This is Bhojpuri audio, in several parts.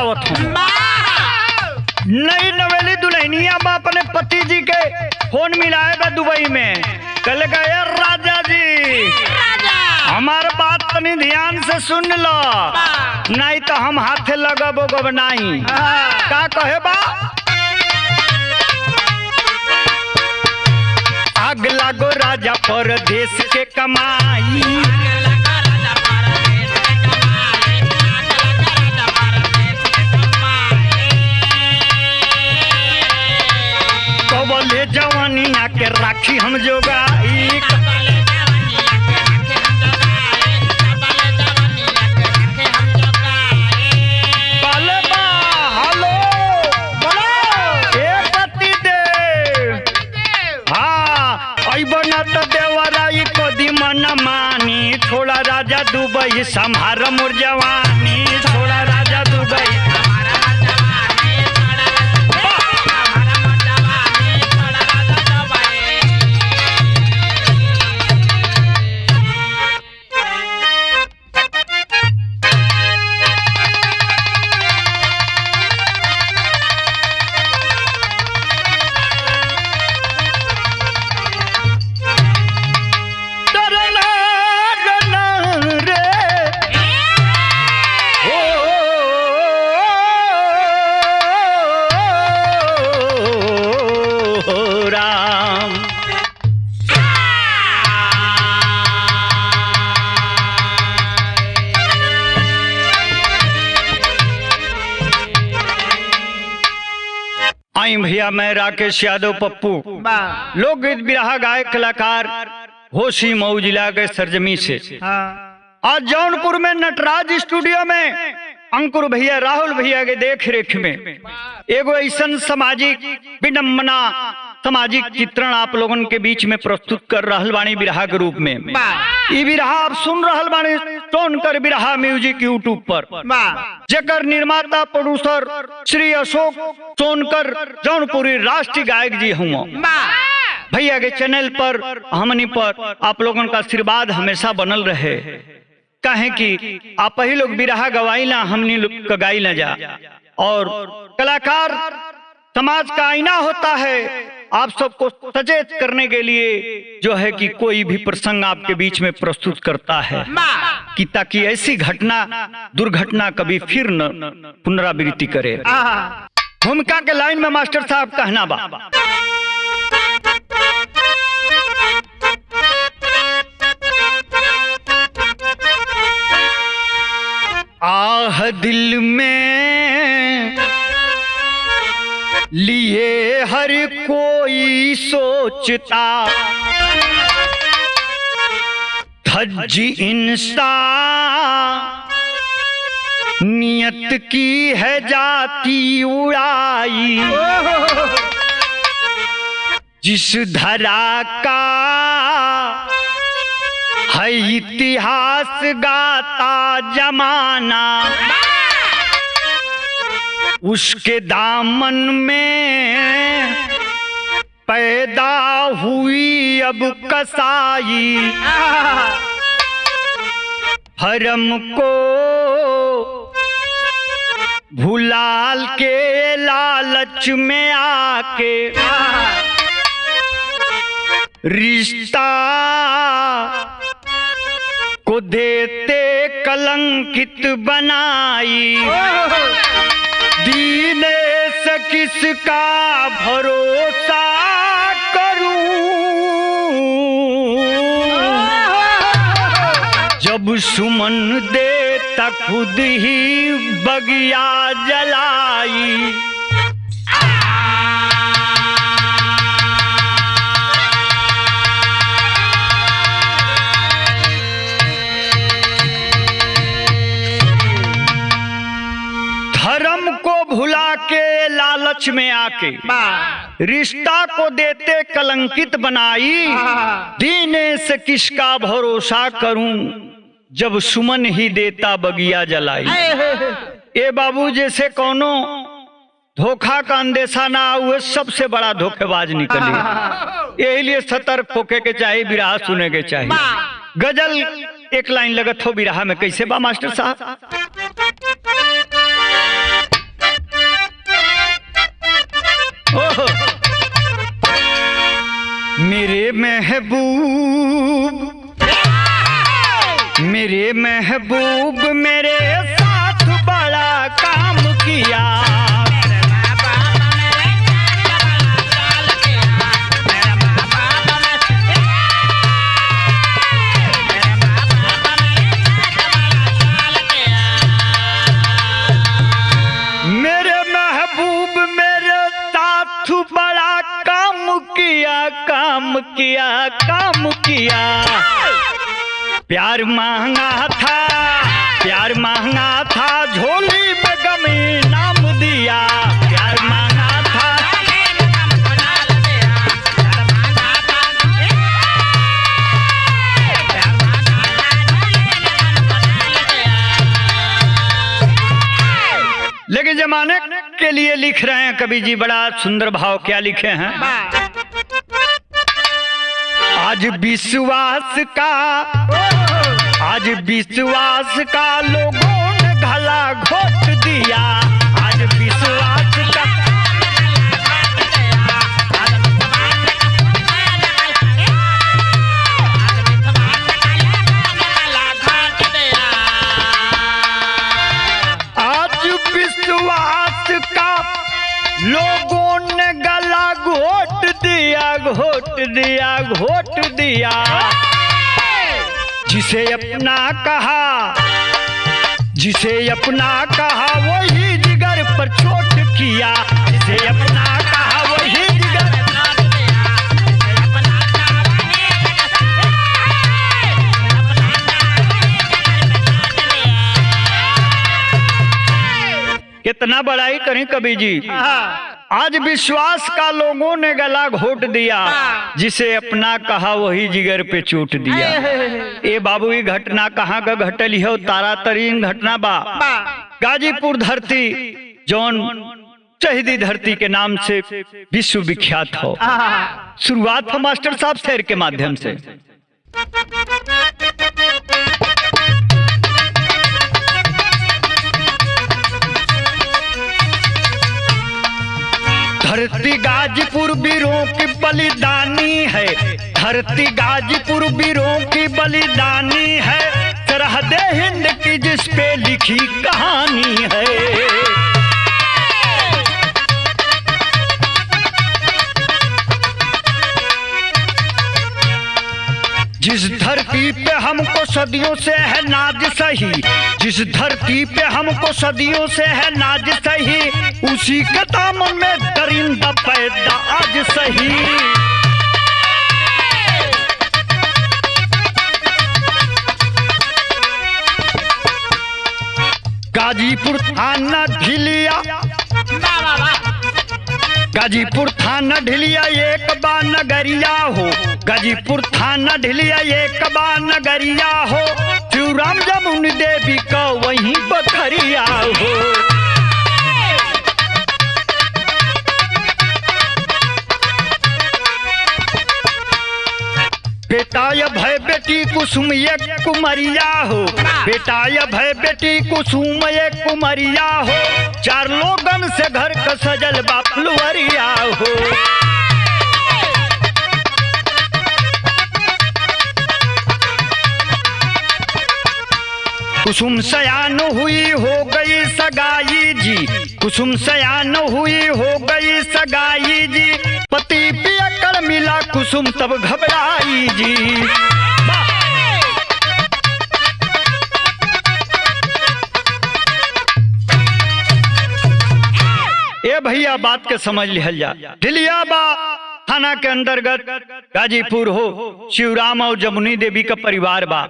बतावत हूँ। नई नवेली दुल्हनिया में अपने पति जी के फोन मिलाएगा दुबई में, कल गए राजा जी हमार बात तनी ध्यान से सुन लो, नहीं तो हम हाथे लगब उगब नहीं। का कहे बा? आग लागो राजा परदेश के कमाई, कबले जवानिया के राखी हम जोगाई। मानी छोड़ा राजा दुबई संभार मोर जवानी, छोड़ा राजा दुबई। भैया मैं राकेश यादव पप्पू, लोकगीत बिरहा गायक कलाकार होशी मऊ जिला के सरजमी से। आज जौनपुर में नटराज स्टूडियो में अंकुर भैया राहुल भैया के देख रेख में एगो ऐसा सामाजिक विडम्बना सामाजिक चित्रण आप लोगन के बीच में प्रस्तुत कर रहल बानी बिरहा के रूप में। ये बिरहा आप सुन रहल बानी टोनकर बिरहा म्यूजिक यूट्यूब पर, जेकर निर्माता प्रोड्यूसर श्री अशोक सोनकर जौनपुरी राष्ट्रीय गायक जी हुआ। भैया के चैनल पर हमनी पर आप लोगन का आशीर्वाद हमेशा बनल रहे, कहे कि आप ही लोग बिरहा गवाई ना, हमनी लोग का गाई ना जा। और कलाकार समाज का आईना होता है, आप सबको सचेत करने के लिए जो है कि कोई भी प्रसंग आपके बीच में प्रस्तुत करता है कि ताकि ऐसी घटना दुर्घटना कभी फिर न पुनरावृत्ति करे। भूमिका के लाइन में मास्टर साहब कहना बा, आह दिल में लिए हर कोई सोचता, धज्जी इंसान नियत की है जाती उड़ाई, जिस धरा का है इतिहास गाता जमाना, उसके दामन में पैदा हुई अब कसाई, हरम को भुलाल के लालच में आके रिश्ता को देते कलंकित बनाई, दीने से किसका भरोसा करूं, जब सुमन देता खुद ही बगिया जलाई। धर्म को भुला के लालच में आके रिश्ता को देते कलंकित बनाई, दीने से किसका भरोसा करूं, जब सुमन ही देता बगिया जलाई। ए बाबू जैसे कोनो धोखा का अंदेशा ना हुए सबसे बड़ा धोखेबाज निकले, यही लिए सतर्क होके के चाहिए, बिरहा सुने के चाहिए। गजल एक लाइन लगत हो बिरहा में, कैसे बा मास्टर साहब? महबूब मेरे साथ बड़ा काम किया। काम किया प्यार महंगा था झोली में गम नाम दिया। प्यार महंगा था लेकिन जमाने के लिए लिख रहे हैं कवि जी, बड़ा सुंदर भाव क्या लिखे हैं। आज विश्वास का लोगों ने गला घोट दिया। आज विश्वास का लोगों ने गला घोट दिया। जिसे अपना कहा वही जिगर पर चोट किया। जिसे अपना कहा वही जिगर कितना बड़ाई करें कवि जी। आज विश्वास का लोगों ने गला घोट दिया। जिसे अपना कहा वही जिगर पे चोट दिया। ए बाबू ये घटना कहाँ का घटल हो? तारा तरीन घटना बा गाजीपुर धरती जौन शहीदी धरती के नाम से विश्व विख्यात हो। शुरुआत हो मास्टर साहब शेर के माध्यम से। धरती गाजीपुर वीरों की बलिदानी है। धरती गाजीपुर वीरों की बलिदानी है। सरहदे हिंद की जिस पे लिखी कहानी है। जिस धरती पे हमको सदियों से है नाज सही, जिस धरती पे हमको सदियों से है नाज सही, उसी के दामन में दरिंदा पैदा आज सही। गाजीपुर थाना ढिलिया, गाजीपुर थाना ढिलिया एक बा नगरिया हो। गाजीपुर थाना ढिलिया एक बा नगरिया हो। शिवराम जमुनी देवी का वहीं बखरिया हो। बेटा या भय बेटी कुसुम एक कुमरिया हो। बेटा या भय बेटी कुसुम एक कुमरिया हो। चार लोगन से घर का सजल बापलुवरिया हो। कुसुम सयान हुई हो गई सगाई जी। कुसुम सयान हुई हो गई सगाई जी। पति पियकर मिला कुसुम तब घबराई जी। ए भैया बात के समझ लिहल जा। ढिलिया बा थाना के अंतर्गत गाजीपुर हो। शिवराम और जमुनी देवी का परिवार बा।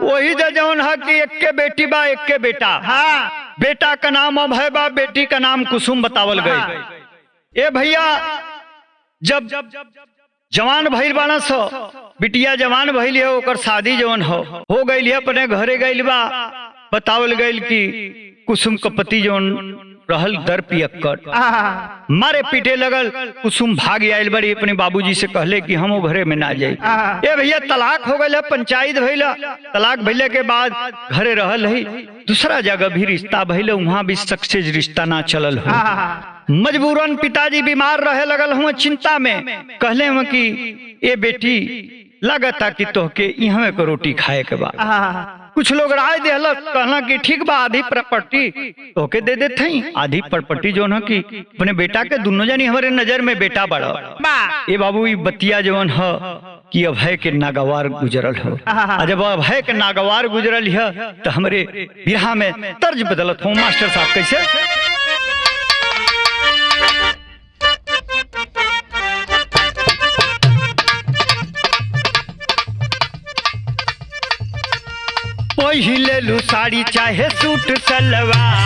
वही जौन है कि एक के बेटी बा एक के बेटा। बेटा का नाम अभय बा, बेटी का नाम कुसुम बतावल गए। ए भैया जब जवान भइल बाना सो, बिटिया जवान भइल है, ओकर शादी जवन हो गई है, अपने घरे गइल बा। बतावल गइल कि कुसुम का पति जवन रहल दर पियक्कर मारे पीटे लगल। कुसुम भाग आयल बड़ी, अपने बाबूजी से कहले कि हम वो घरे में ना जाए। ए भैया तलाक हो गया, पंचायत भइला। तलाक भइले के बाद घरे रहल है। दूसरा जगह भी रिश्ता भइले, वहां भी सक्सेस रिश्ता ना चलल हो। मजबूरन पिताजी बीमार रहे लगल हुए, चिंता में कहले हुए कि ए बेटी लगता कि तोहके यहाँ को रोटी खाए के बाद। कुछ लोग राय देहलक, कहला कि ठीक बा आधी प्रॉपर्टी तोहके दे देते हैं, आधी प्रॉपर्टी जो है कि अपने बेटा के, दोनों जनी हमारे नजर में बेटा बड़ा। ए बाबू ये बतिया जवन है कि अभय के नागवार गुजरल हो, जब अभय के नागवार गुजरल है तो हमारे बिरहा में तर्ज बदलत हो। मास्टर साहब कैसे? पहिले लू साड़ी चाहे सूट सलवार,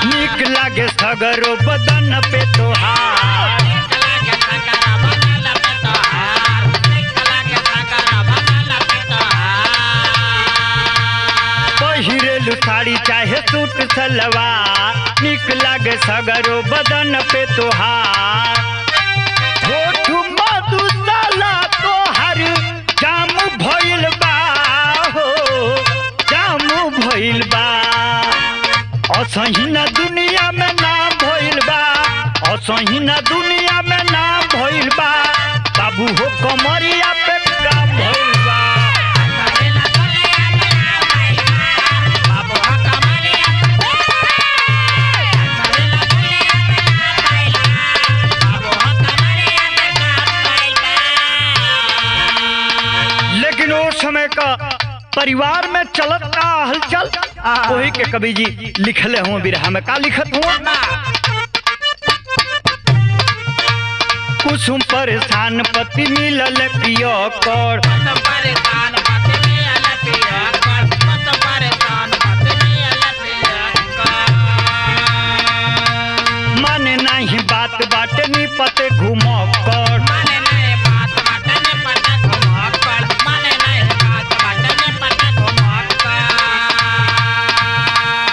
नीक लागे सगरो बदन पे तोहार, पहिरेलू साड़ी चाहे सूट सलवार, नीक लागे सगरो बदन पे तोहार। होठ मधुशाला तोहर जाम भइल बा हो, जाम भइल बा, असही न दुनिया में नाम भइल बा, असही न दुनिया में नाम भइल बा, बाबू हो कमरिया पे काम भइल बा। समय का परिवार में चलत का हलचल वही के कवि जी लिखले हुए बिरहा में का लिखत हुआ। कुसुम परेशान पति मिलल पियो कर, माने नहीं बात बाटे नी पते घूमो कर,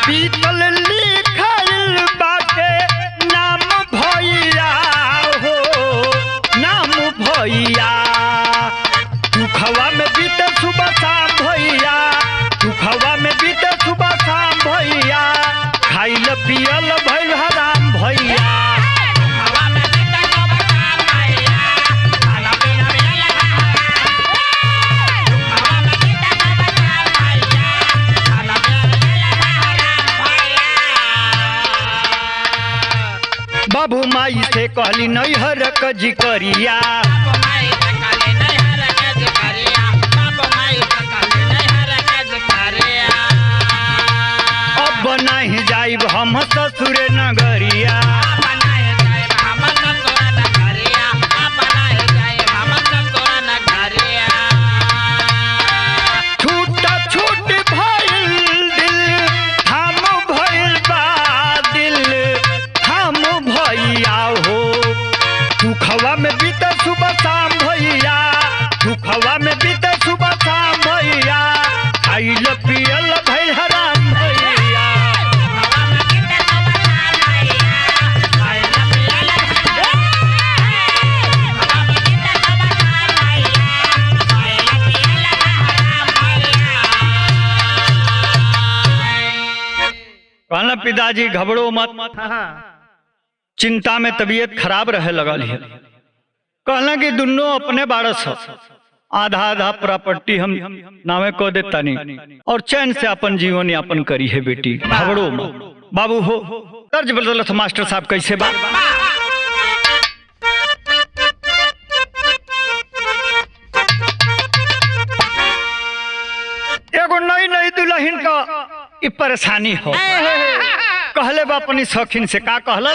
पीतल लिखल बाटे नाम भैया हो, नाम भैया, दुखवा में बीते सुबह शाम भैया, दुखवा में बीते सुबह शाम भैया, खाइल पियल भइल हराम भैया। बाबू माई से कहली नैहर कजी करिया, अब नहीं जाइब हम ससुरे नगरिया, छूटा छूट भइल दिल हम भइल बा, दिल हम भैया हो, दुखवा में बीते सुबह शाम भैया, दुखवा में बीते सुबह शाम भैया, खाइल पियल भइल हराम भैया। कहना पिताजी घबरो मत, चिंता में तबीयत खराब रहे लगल है। कहना कि दोनों अपने बारस आधा आधा प्रॉपर्टी हम नामे को देता नहीं और चैन से अपन जीवन यापन करी है बेटी, घबरो मत। बाबू हो तर्ज बदलत मास्टर साहब कैसे बात। एगो नई नई दुल्हन का ई परेशानी हो, कहले बा अपनी शौकीन से का कहल,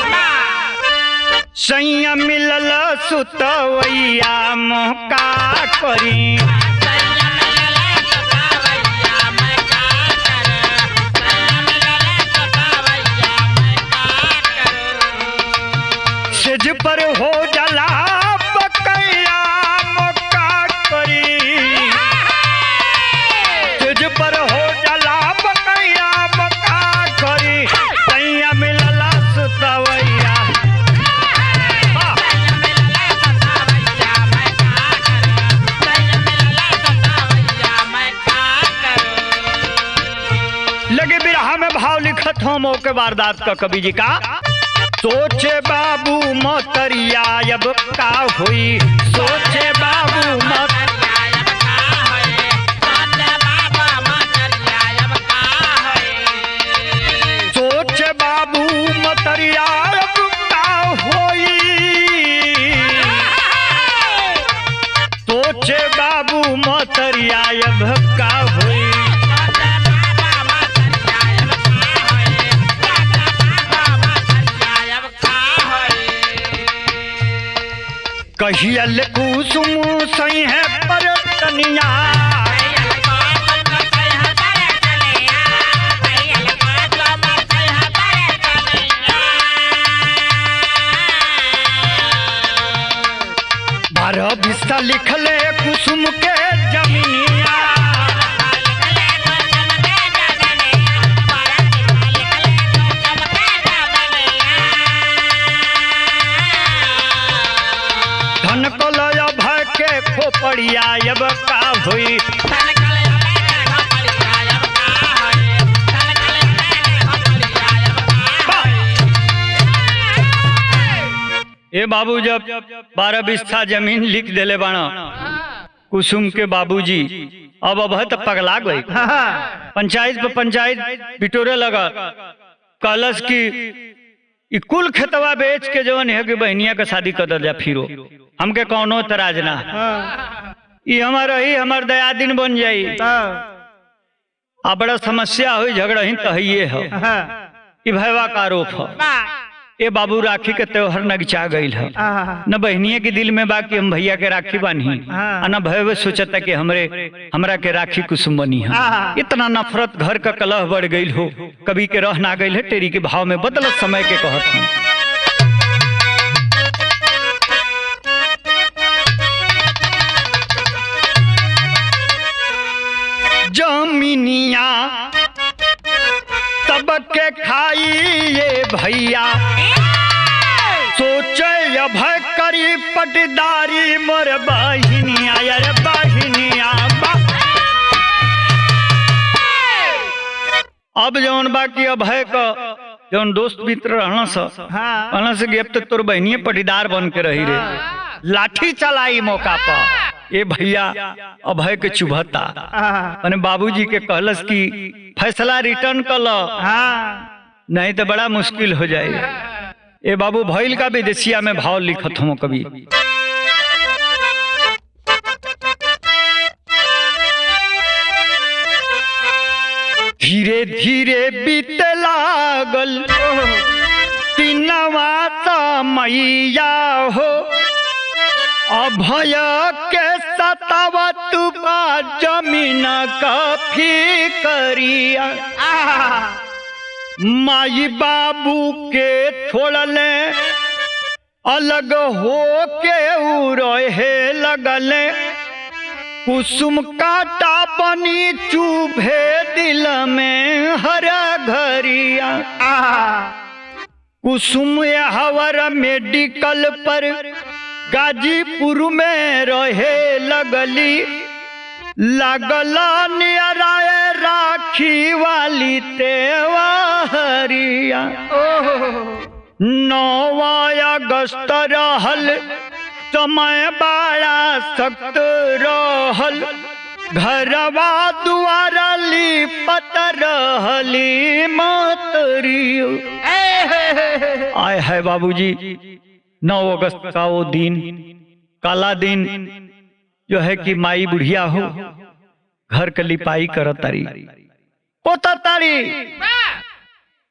सैया मिलल सुतवैया मोका करी, सेज पर हो जला बकैया मोका करी, सेज पर हो जला बकैया मोका करी, सैया मिलल सुतवैया। लिखत हो मौके वारदात का कवि जी का। सोचे बाबू मोतरिया अब का हुई, सोचे बाबू सोचे बाबू मोतरिया अब का होई, सोचे बाबू मोतरिया अब का हुई। कहियल कुसुम सही है परतनिया, बारह बिस्सा लिखले कुसुम के जमीनिया, धन को लय भय के खोपड़िया अब का हुई। ए बाबू जब 12 बिस्सा जमीन लिख देले बाणा कुसुम के बाबूजी, अब तो पगला गई। पंचायत पे पंचायत बिटोरे लगा, कलश की कुल खेतवा बेच के जवन है कि बहनिया का शादी कर दिया, फिरो हमके कौनो तराज ना, ये हमारा ही हमार दया दिन बन जाई। आ बड़ा समस्या हुई, झगड़ा ही तहिए है, ये भयवा का आरोप है। ए बाबू राखी के त्योहार नगचा गई है, न बहनिया के दिल में बा कि हम भैया के राखी बानी, न भय सोचता कि हमरा के राखी कुसुम बनी है। इतना नफरत घर का कलह बढ़ गई हो, कभी के रह ना गई है, तेरी के भाव में बदलत समय के कहत हूँ। जमीनिया सबके खाई ये भैया, सोचे अभय करी पटदारी मोर बहिनिया, यार बहिनिया। अब जौन बाकी अभय का जौन दोस्त मित्र रहना से गेप तो तोर बहनिए पटीदार बन के रही रे, लाठी चलाई मौका पर। ये भैया अभय के चुभता, मैंने बाबूजी के कहलस की फैसला रिटर्न कर लो, नहीं तो बड़ा मुश्किल हो जाए। ये बाबू भइल का विदेशिया में भाव लिखत हूँ कभी। धीरे धीरे बीते लागल तीनवा मैया हो, अभय के सतावत बा जमीन का फिकरिया, माई बाबू के छोड़ले अलग हो के रहे लगले, कुसुम काटा बनी चुभे दिल में हरा घरिया। कुसुम हवर मेडिकल पर गाजीपुर में रहे लगली, लगला नियराए राखी वाली तेवारिया। 9 अगस्त रहल समय बड़ा सख्त रहल, घरवा दुआरा लिपत रहली मतरियो। आय है बाबूजी, 9 अगस्त का वो दिन, काला दिन जो है कि माई बुढ़िया हो, घर के लिपाई करत तारी, पोता तारी,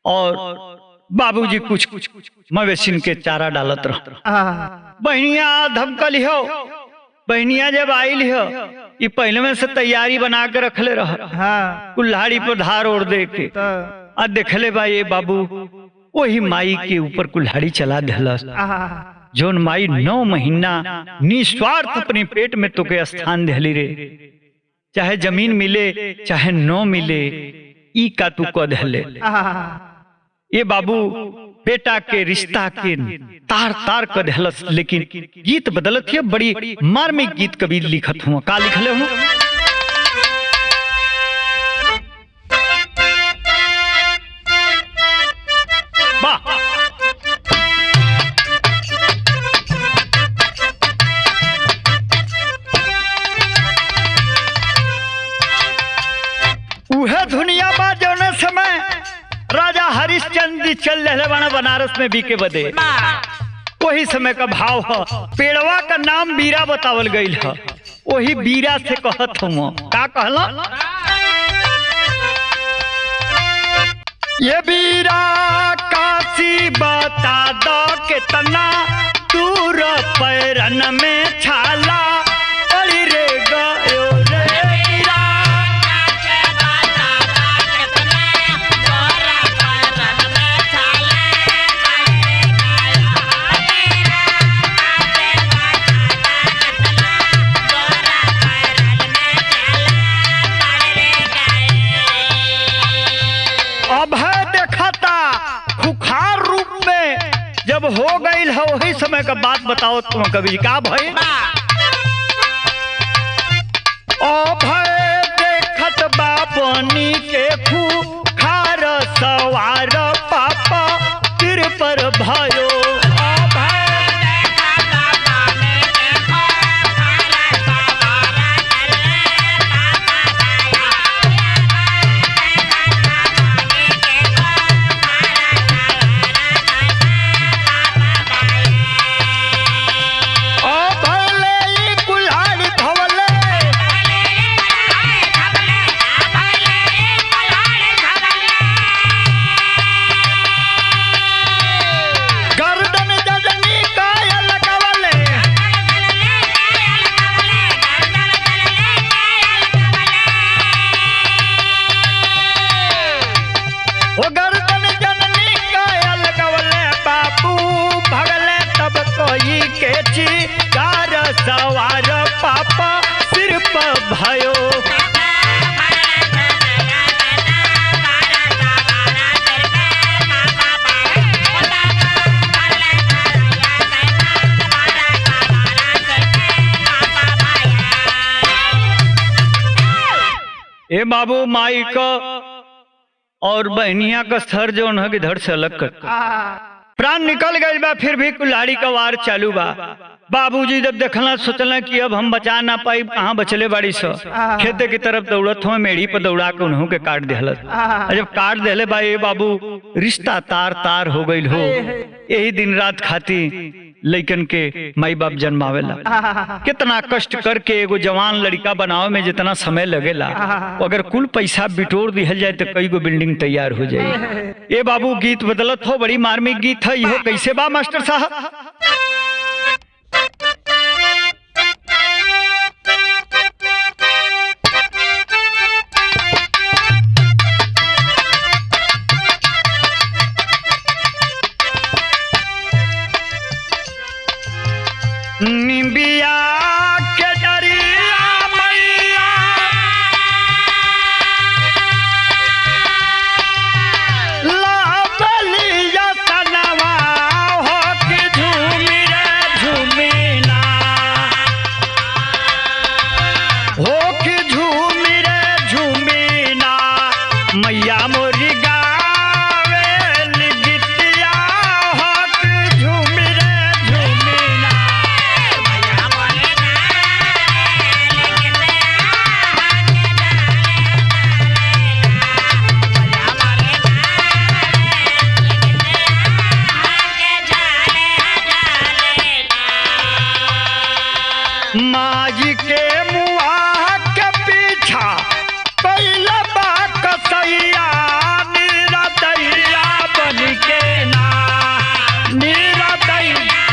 और बाबूजी कुछ मवेशिन के चारा डालत रह। बहनिया धमकली हो, बहनिया जब आइल हो, ये पहले में से तैयारी बना के रखले रह, कुल्हाड़ी पर धार ओढ़ दे के आ देखले बा ये बाबू वही माई के ऊपर कुल्हाड़ी चला दिलस। जोन माई 9 महीना निस्वार्थ अपने पेट में तो के स्थान दिली रे, चाहे जमीन मिले चाहे न मिले, ई का तू कह दिले। ये बाबू बेटा के रिश्ता के तार तार कर दिलस, लेकिन गीत बदलत है, बड़ी मार्मिक गीत कभी लिखत हुआ। का लिखले हूँ? उहे दुनिया बा जौने समय राजा हरिश्चंद्र जी चल रहे बना बनारस में बीके बदे। वही समय का भाव है। पेड़वा का नाम बीरा बतावल गई है। वही बीरा से कहत हूँ का कहला, ये बीरा काशी बता दो कितना दूर पैरन में छाला पड़ी रे गयो रे। जब हो गई है वही समय का बात बताओ तुम कभी का भई। ओ भय देखत बापनी के खूखार सवार पापा सिर पर भयो। सवार पापा सिर पर भयो। ए बाबू माई का और बहनिया का सर जो उन्हें की धड़ से अलग कर प्राण निकल गई बा, फिर भी कुल्हाड़ी का वार चालू बा। बाबूजी जब देखना सोचना कि अब हम बचा ना पाई, कहाँ बचले बाड़ी सो खेते की तरफ दौड़त हो, मेढ़ी पर दौड़ा के उन्हों के काट दिहलत। जब काट दिले बा ये बाबू रिश्ता तार तार हो गई हो। यही दिन रात खाती लइकन के माई बाप जन्मावेला। कितना कष्ट करके एगो जवान लड़का बनावे में जितना समय लगेला, अगर कुल पैसा बिटोर दिहल जाए तो कई गो बिल्डिंग तैयार हो जाए। ये बाबू गीत बदलत हो, बड़ी मार्मिक गीत है। इहो कैसे बा मास्टर साहब, निबिया के डरिया मैया लाबलिया सनवा हो कि झूमी रे झूमीना, हो कि झूमी रे झूमीना मैया मोरी गावेल गीतिया हो कि झूमी रे झूमीना। माजी के मुआ के पीछा पहले बा कसैया निरदैया बन के ना, निरदैया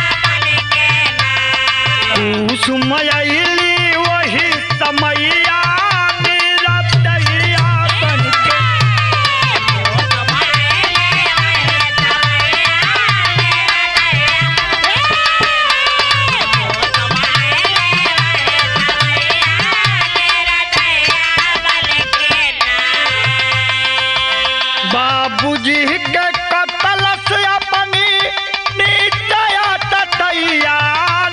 सुमयली वही समैया निरदैया बन के। बाबूजी के कतल से अपनी नित्या ततैया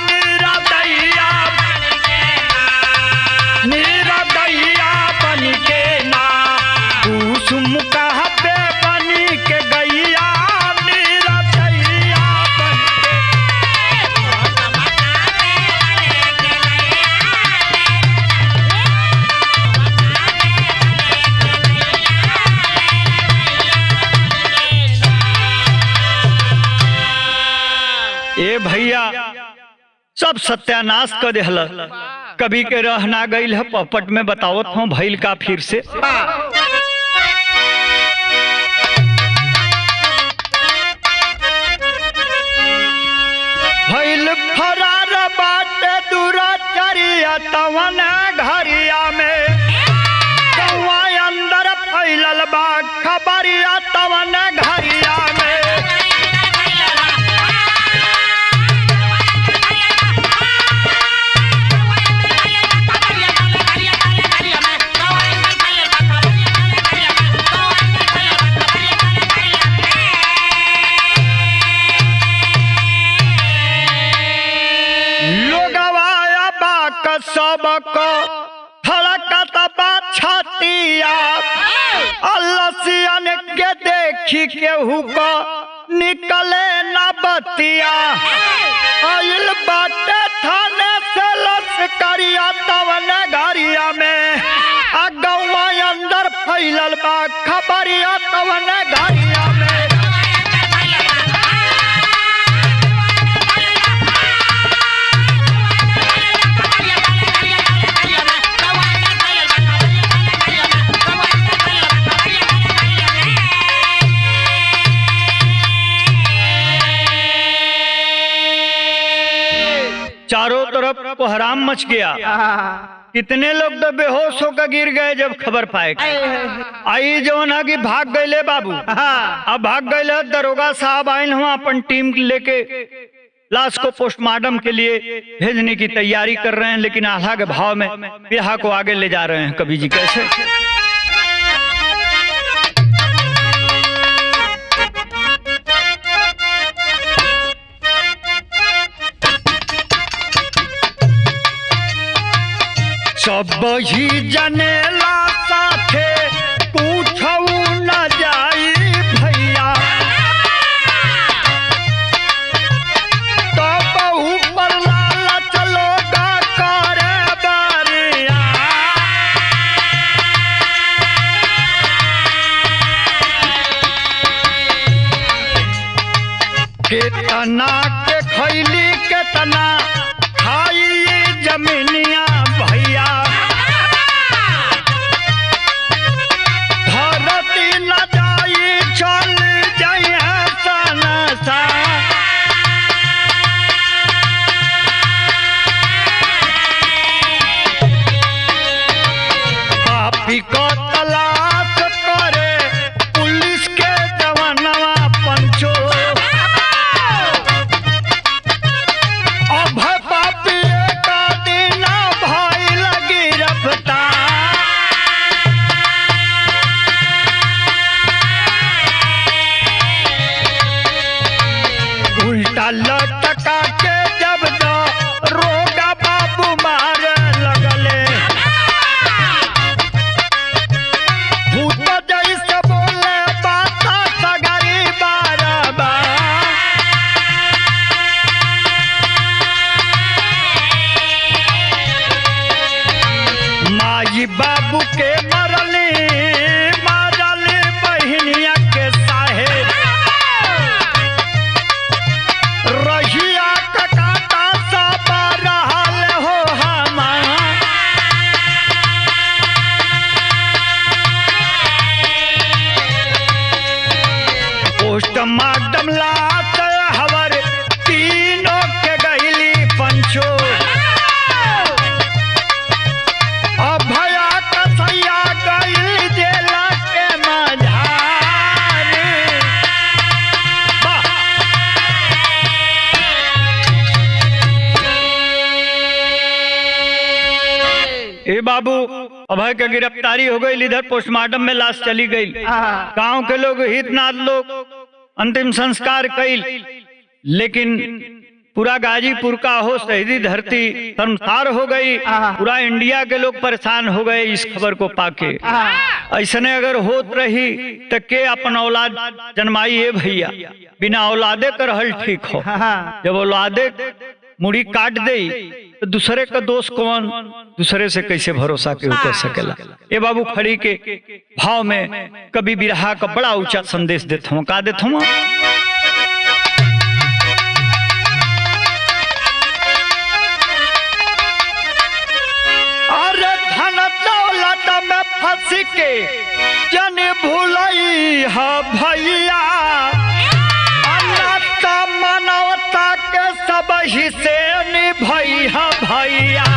निरदैया, निरदैया बन के ना कुसुम कहते बनी के गैया निरदैया बन के। भैया सब सत्यानाश कर देहल। कभी के रह ना गईल है पपट में बतावत हूँ भइल का फिर से। भइल फरार बाटे दुराचारिया तवन घरिया में कौआ अंदर फैलल बा खबरिया तवन घरिया में। सबको धड़कत बा छातिया अलसियन के देखी केहू को निकले न बतिया। आइल बाटे थाने से लश्करिया तवन घरिया में गौवा अंदर फैलल बा खबरिया तवन घरिया में। चारों तरफ कोहराम मच गया। कितने लोग तो बेहोश होकर गिर गए जब खबर पाए। आई जो ना कि भाग गए बाबू। अब भाग गए दरोगा साहब आए हुआ अपन टीम लेके लाश को पोस्टमार्टम के लिए भेजने की तैयारी कर रहे हैं, लेकिन आल्हा के भाव में बिरहा को आगे ले जा रहे हैं। कवि जी कैसे सब ही जनेला साथे पूछऊ न जाई भैया तो बहु पर लाला चलोगा करे बारिया। केतना के खैली केतना खाई जमीनिया भैया धरती न जाई चल जाए सनसा। पापी को तलाश करे पुलिस के जवानवा पंचो लटका के जब दो रोगा बाबू मारे लगले भूत जैसे बोले बात सगरी बारबा। माई बाबू के मरली मारली बहनिया के साहेब रहिया ककाता सब रहल हो हमार। पोस्टमार्टम लात हवर तीनों के गईली पंचो अभया कसैया गईल जेला के मझारी। ए बाबू अभय की गिरफ्तारी हो गई, इधर पोस्टमार्टम में लाश चली गई। गांव के लोग हितनाथ लोग अंतिम संस्कार कईल, लेकिन पूरा गाजीपुर का हो शहीदी धरती शर्मसार हो गई। पूरा इंडिया के लोग परेशान हो गए इस खबर को पाके। ऐसने अगर होत रही तो के अपन औलाद जन्माई है भैया, बिना औलादे कर रहल ठीक हो। जब औलादे मुड़ी काट दे तो दूसरे का दोष कौन, दूसरे से कैसे भरोसा के कर सकेला। ये बाबू खड़ी के भाव में कभी बिरहा का बड़ा ऊंचा संदेश देता हूँ। का देता हूँ के जन भूलई है भैया, अनाता मानवता के सब हिस्से निभई है भैया।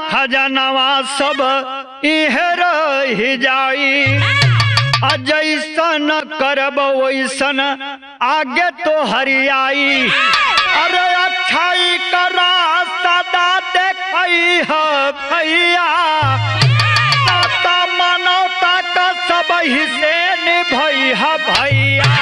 खजानवा सब इहे रही जाई, जैसन करब वैसन आगे तो हरियाई। अरे अच्छाई का रास्ता देखई है भैया, मानवता का सब हिस्से निभई है भैया।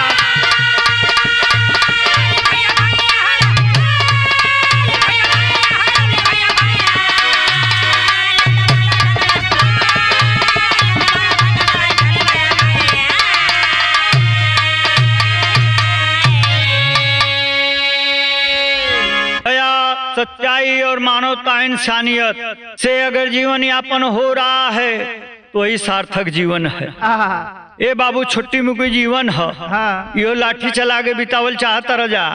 सच्चाई और मानवता इंसानियत से अगर जीवन यापन हो रहा है तो वही सार्थक जीवन है। ए बाबू छुट्टी में कोई जीवन है, यो लाठी चला के बितावल चाहता रजा।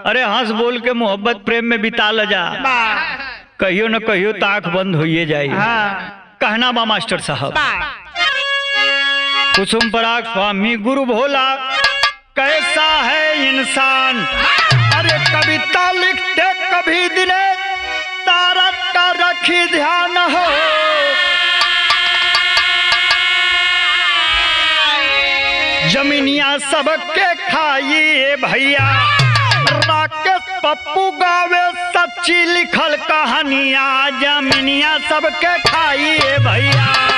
अरे हंस बोल के मोहब्बत प्रेम में बिता ल जा, कहियो न कहियो ताक बंद होइए जाए। कहना बा मास्टर साहब, कुसुम पराग स्वामी गुरु भोला कैसा है इंसान। अरे कविता लिखते कभी दिने तारक का रखी ध्यान हो, जमीनिया सबके खाइए भैया। राकेश पप्पू गावे सच्ची लिखल कहानियां, जमीनिया सबके खाइए भैया।